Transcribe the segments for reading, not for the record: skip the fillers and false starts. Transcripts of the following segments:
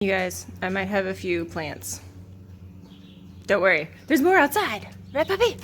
You guys, I might have a few plants. Don't worry, there's more outside. Right, puppy?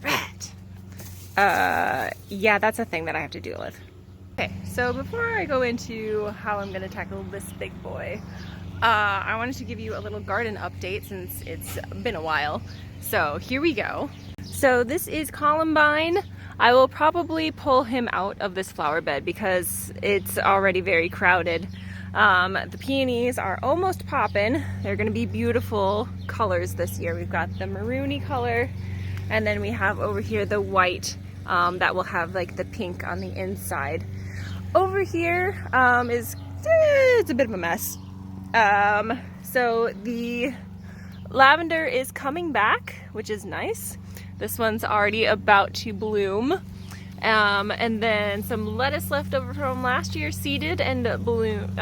Right. Yeah, that's a thing that I have to deal with. Okay, so before I go into how I'm gonna tackle this big boy, I wanted to give you a little garden update since it's been a while. So here we go. So this is Columbine. I will probably pull him out of this flower bed because it's already very crowded. The peonies are almost popping. They're gonna be beautiful colors this year. We've got the maroony color, and then we have over here the white that will have like the pink on the inside. Over here it's a bit of a mess. So the lavender is coming back, which is nice. This one's already about to bloom. And then some lettuce left over from last year seeded and bloomed,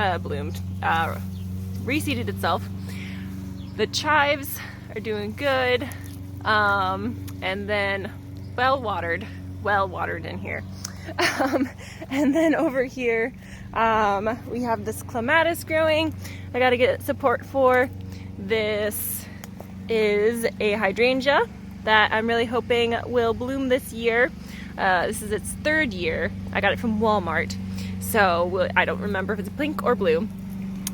reseeded itself. The chives are doing good, and then well watered in here. And then over here we have this clematis growing. I gotta get support for. This is a hydrangea that I'm really hoping will bloom this year. This is its third year. I got it from Walmart, so I don't remember if it's pink or blue.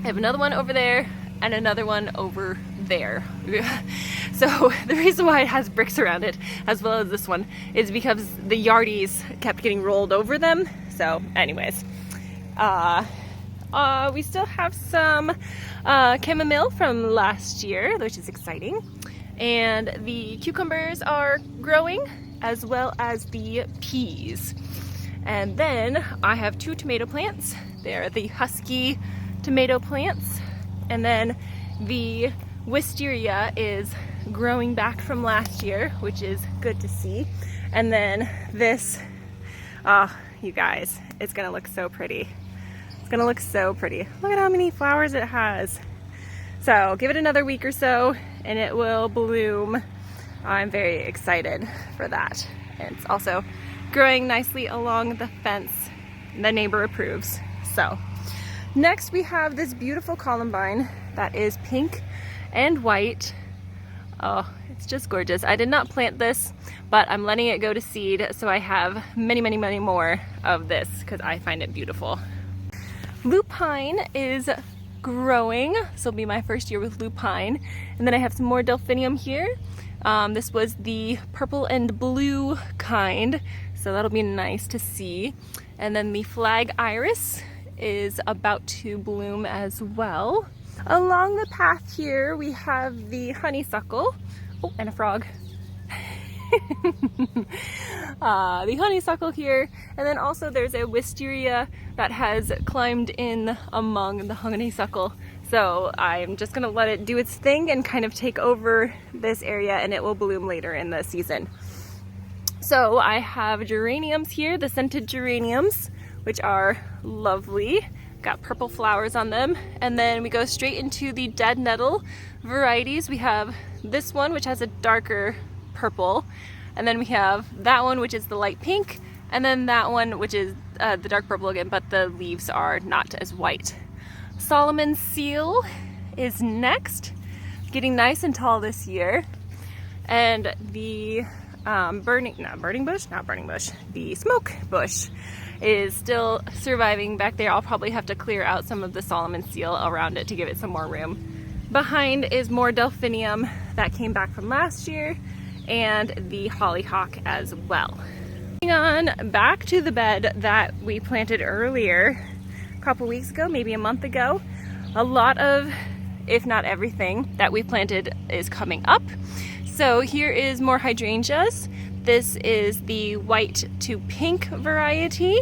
I have another one over there and another one over there. So the reason why it has bricks around it, as well as this one, is because the yardies kept getting rolled over them. So anyways, we still have some chamomile from last year, which is exciting. And the cucumbers are growing, as well as the peas. And then I have two tomato plants. They're the husky tomato plants. And then the wisteria is growing back from last year, which is good to see. And then this, you guys, it's gonna look so pretty. It's gonna look so pretty. Look at how many flowers it has. So give it another week or so and it will bloom. I'm very excited for that. And it's also growing nicely along the fence. The neighbor approves. So next we have this beautiful columbine that is pink and white. Oh, it's just gorgeous. I did not plant this, but I'm letting it go to seed, so I have many more of this because I find it beautiful. Lupine is growing. This will be my first year with lupine. And then I have some more delphinium here. This was the purple and blue kind, so that'll be nice to see. And then the flag iris is about to bloom as well. Along the path here we have the honeysuckle. Oh, and a frog. The honeysuckle here, and then also there's a wisteria that has climbed in among the honeysuckle. So I'm just gonna let it do its thing and kind of take over this area, and it will bloom later in the season. So I have geraniums here, the scented geraniums, which are lovely. Got purple flowers on them. And then we go straight into the dead nettle varieties. We have this one, which has a darker purple. And then we have that one, which is the light pink. And then that one, which is the dark purple again, but the leaves are not as white. Solomon seal is next, getting nice and tall this year. And the the smoke bush is still surviving back there. I'll probably have to clear out some of the Solomon seal around it to give it some more room. Behind is more delphinium that came back from last year, and the hollyhock as well. Moving on back to the bed that we planted earlier, a couple weeks ago, maybe a month ago. A lot of, if not everything, that we planted is coming up. So here is more hydrangeas. This is the white to pink variety.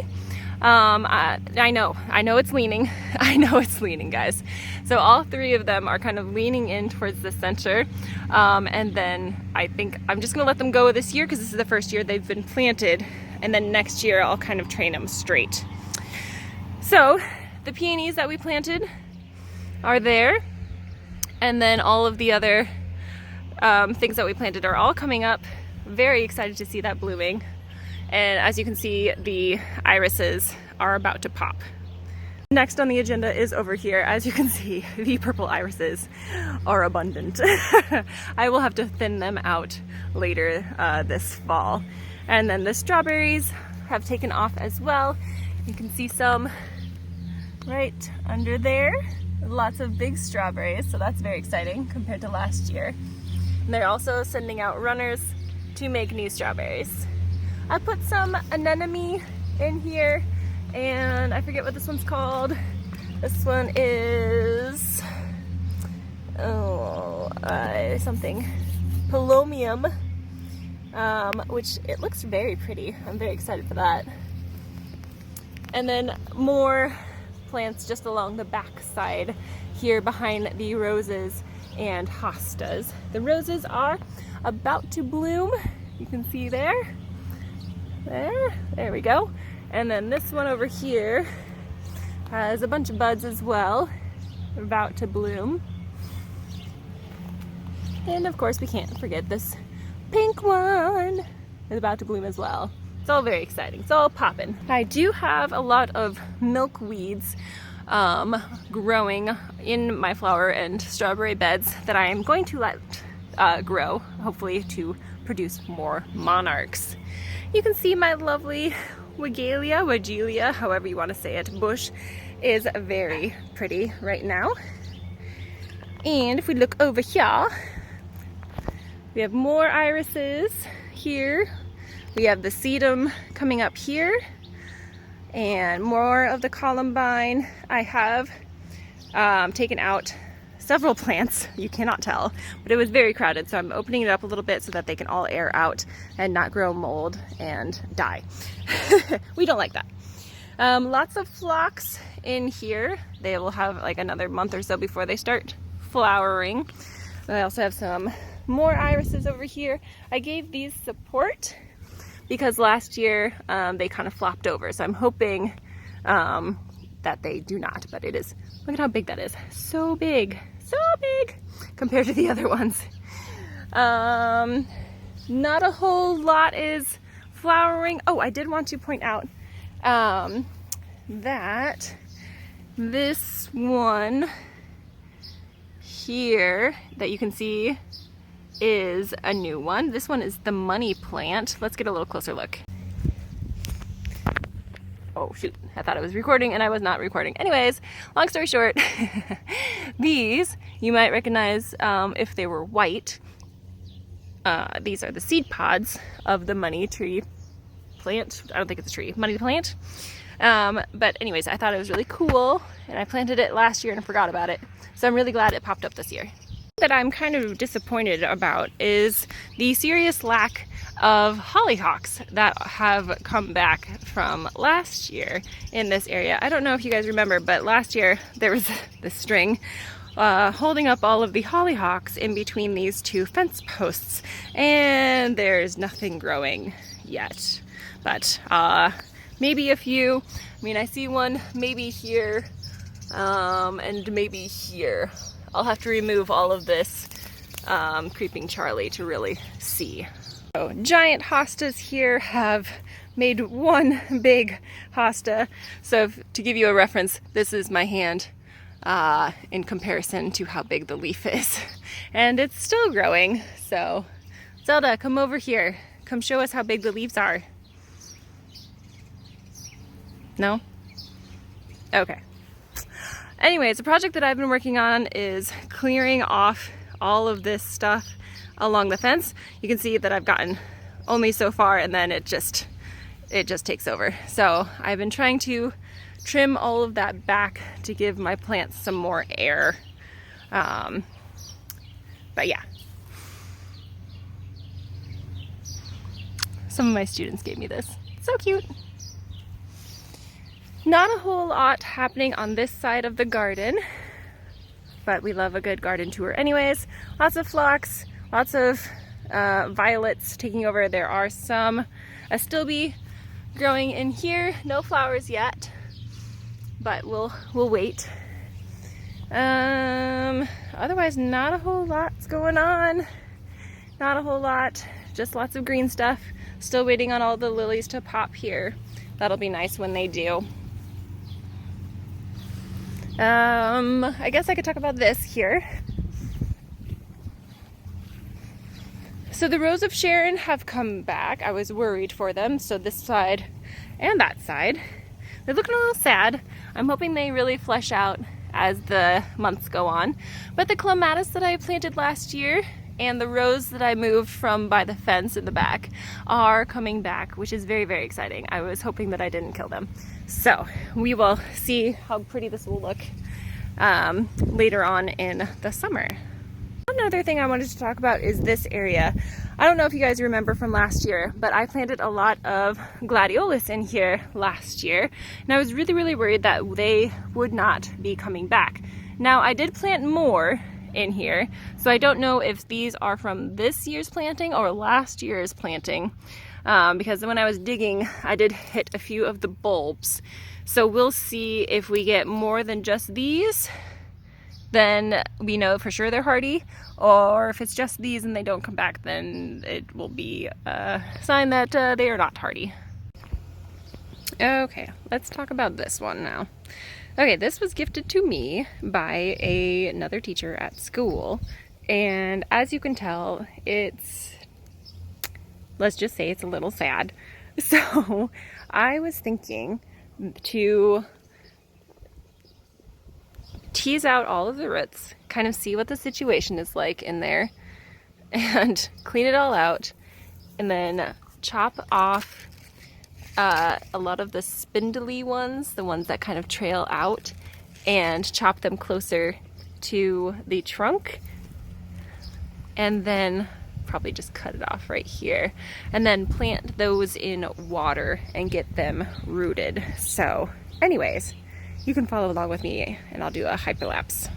I know it's leaning. I know it's leaning, guys. So all three of them are kind of leaning in towards the center. And then I think I'm just gonna let them go this year because this is the first year they've been planted. And then next year I'll kind of train them straight. So the peonies that we planted are there. And then all of the other things that we planted are all coming up. Very excited to see that blooming. And as you can see, the irises are about to pop. Next on the agenda is over here. As you can see, the purple irises are abundant. I will have to thin them out later this fall. And then the strawberries have taken off as well. You can see some right under there. Lots of big strawberries, so that's very exciting compared to last year. And they're also sending out runners to make new strawberries. I put some anemone in here, and I forget what this one's called. This one is something Pelomium, which it looks very pretty. I'm very excited for that. And then more plants just along the back side here behind the roses and hostas. The roses are about to bloom. You can see there we go. And then this one over here has a bunch of buds as well, about to bloom. And of course we can't forget this pink one is about to bloom as well. It's all very exciting. It's all popping. I do have a lot of milkweeds growing in my flower and strawberry beds that I am going to let grow, hopefully to produce more monarchs. You can see my lovely Weigela, however you want to say it, bush is very pretty right now. And if we look over here, we have more irises here. We have the sedum coming up here and more of the columbine. I have taken out several plants, you cannot tell, but it was very crowded, so I'm opening it up a little bit so that they can all air out and not grow mold and die. We don't like that. Lots of phlox in here. They will have like another month or so before they start flowering. I also have some more irises over here. I gave these support because last year they kind of flopped over, so I'm hoping that they do not, but it is, look at how big that is. So big compared to the other ones. Not a whole lot is flowering. Oh, I did want to point out that this one here that you can see is a new one. This one is the money plant. Let's get a little closer look. Oh shoot, I thought I was recording and I was not recording. Anyways, long story short, these you might recognize if they were white. These are the seed pods of the money tree plant. I don't think it's a tree, money plant. But anyways, I thought it was really cool and I planted it last year and I forgot about it. So I'm really glad it popped up this year. That I'm kind of disappointed about is the serious lack of hollyhocks that have come back from last year in this area. I don't know if you guys remember, but last year there was this string holding up all of the hollyhocks in between these two fence posts, and there's nothing growing yet. But maybe a few. I mean, I see one maybe here and maybe here. I'll have to remove all of this creeping Charlie to really see. So giant hostas here have made one big hosta. So to give you a reference, this is my hand in comparison to how big the leaf is. And it's still growing. So Zelda, come over here. Come show us how big the leaves are. No? Okay. Anyways, the project that I've been working on is clearing off all of this stuff along the fence. You can see that I've gotten only so far and then it just takes over. So I've been trying to trim all of that back to give my plants some more air. But yeah. Some of my students gave me this. So cute. Not a whole lot happening on this side of the garden, but we love a good garden tour anyways. Lots of phlox, lots of violets taking over. There are some astilbe growing in here. No flowers yet, but we'll wait. Otherwise, not a whole lot's going on. Not a whole lot, just lots of green stuff. Still waiting on all the lilies to pop here. That'll be nice when they do. I guess I could talk about this here. So the Rose of Sharon have come back. I was worried for them. So this side and that side, they're looking a little sad. I'm hoping they really flesh out as the months go on. But the clematis that I planted last year and the rose that I moved from by the fence in the back are coming back, which is very, very exciting. I was hoping that I didn't kill them. So we will see how pretty this will look later on in the summer. Another thing I wanted to talk about is this area. I don't know if you guys remember from last year, but I planted a lot of gladiolus in here last year, and I was really, really worried that they would not be coming back. Now, I did plant more in here, so I don't know if these are from this year's planting or last year's planting, because when I was digging, I did hit a few of the bulbs. So we'll see if we get more than just these, then we know for sure they're hardy, or if it's just these and they don't come back, then it will be a sign that they are not hardy. Okay, let's talk about this one now. Okay, this was gifted to me by another teacher at school, and as you can tell, let's just say it's a little sad. So I was thinking to tease out all of the roots, kind of see what the situation is like in there, and clean it all out, and then chop off a lot of the spindly ones, the ones that kind of trail out, and chop them closer to the trunk, and then probably just cut it off right here, and then plant those in water and get them rooted. So anyways, you can follow along with me and I'll do a hyperlapse.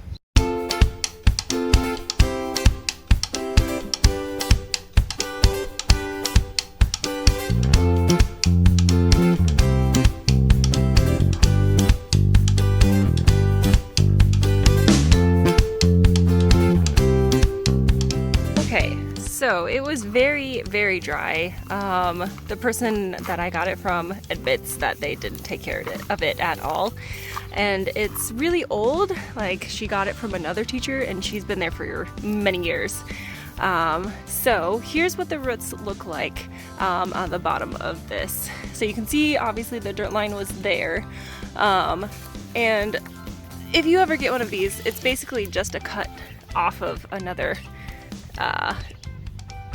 Okay, so it was very, very dry. The person that I got it from admits that they didn't take care of it at all. And it's really old. Like, she got it from another teacher and she's been there for many years. So here's what the roots look like on the bottom of this. So you can see obviously the dirt line was there. And if you ever get one of these, it's basically just a cut off of another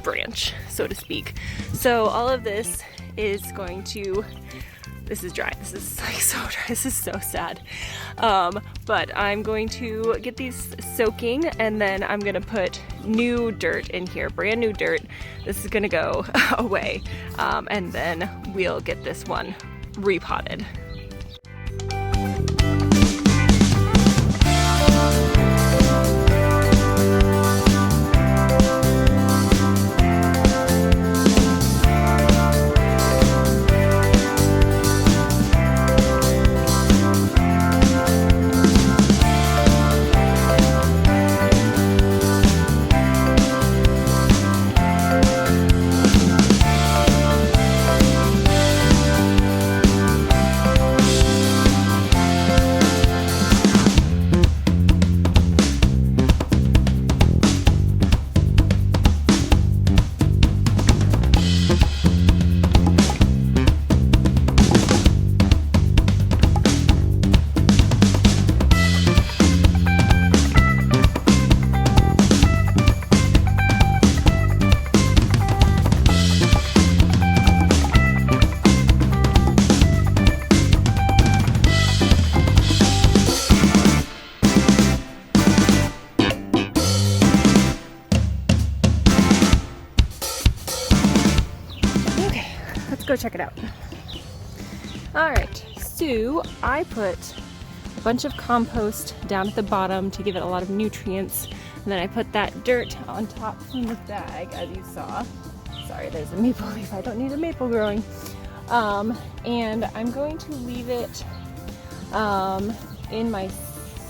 branch, so to speak. So all of this is going to, this is dry. This is like so dry. This is so sad. But I'm going to get these soaking, and then I'm gonna put new dirt in here, brand new dirt. This is gonna go away, and then we'll get this one repotted. Go check it out. Alright, so I put a bunch of compost down at the bottom to give it a lot of nutrients, and then I put that dirt on top from the bag, as you saw. Sorry, there's a maple leaf. I don't need a maple growing. And I'm going to leave it in my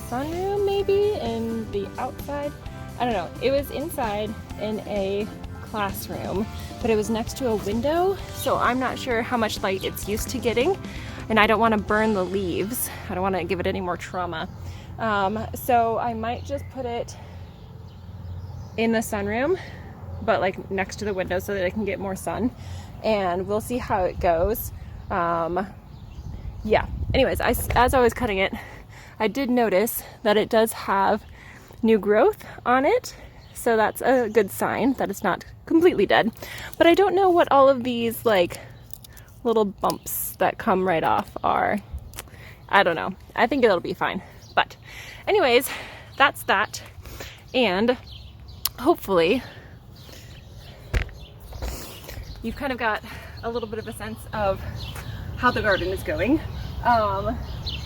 sunroom, maybe, in the outside. I don't know. It was inside in a classroom, but it was next to a window, so I'm not sure how much light it's used to getting, and I don't want to burn the leaves. I don't want to give it any more trauma. So I might just put it in the sunroom, but like next to the window so that I can get more sun, and we'll see how it goes. Yeah, anyways, as I was cutting it, I did notice that it does have new growth on it, so that's a good sign that it's not completely dead. But I don't know what all of these like little bumps that come right off are. I don't know. I think it'll be fine. But anyways, that's that. And hopefully you've kind of got a little bit of a sense of how the garden is going.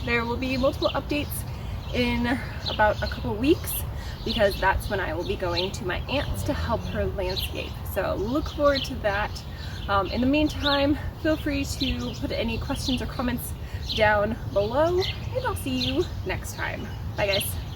There will be multiple updates in about a couple weeks, because that's when I will be going to my aunt's to help her landscape. So look forward to that. In the meantime, feel free to put any questions or comments down below, and I'll see you next time. Bye guys.